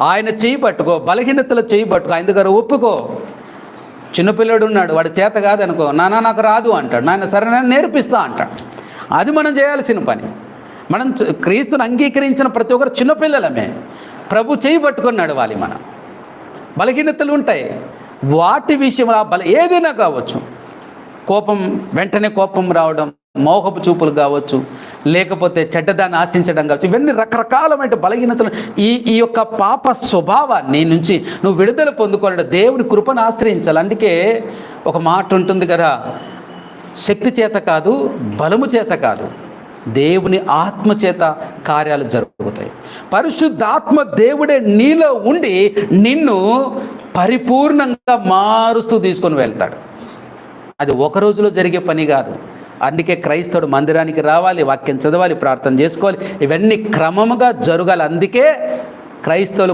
ఆయన చేయి పట్టుకో, బలహీనతలో చేయి పట్టుకో, ఆయన దగ్గర ఒప్పుకో. చిన్నపిల్లడు ఉన్నాడు, వాడు చేత కాదనుకో, నాన్న నాకు రాదు అంటాడు, నాయన సరే నేను నేర్పిస్తా అంటాడు. అది మనం చేయాల్సిన పని. మనం క్రీస్తుని అంగీకరించిన ప్రతి ఒక్కరు చిన్నపిల్లలమే. ప్రభు చేయి పట్టుకున్నాడు వాళ్ళు. మనం బలహీనతలు ఉంటాయి, వాటి విషయంలో ఏదైనా కావచ్చు, కోపం, వెంటనే కోపం రావడం, మోహపు చూపులు కావచ్చు, లేకపోతే చెడ్డదాన్ని ఆశించడం కావచ్చు, ఇవన్నీ రకరకాలమైన బలహీనతలు. ఈ యొక్క పాప స్వభావాన్ని నుంచి నువ్వు విడుదల పొందుకోవాలంటే దేవుని కృపను ఆశ్రయించాలి. అందుకే ఒక మాట ఉంటుంది కదా, శక్తి చేత కాదు, బలము చేత కాదు, దేవుని ఆత్మ చేత కార్యాలు జరుగుతాయి. పరిశుద్ధాత్మ దేవుడే నీలో ఉండి నిన్ను పరిపూర్ణంగా మారుస్తూ తీసుకొని వెళ్తాడు. అది ఒక రోజులో జరిగే పని కాదు. అందుకే క్రైస్తవుడు మందిరానికి రావాలి, వాక్యం చదవాలి, ప్రార్థన చేసుకోవాలి, ఇవన్నీ క్రమముగా జరగాలి. అందుకే క్రైస్తవులు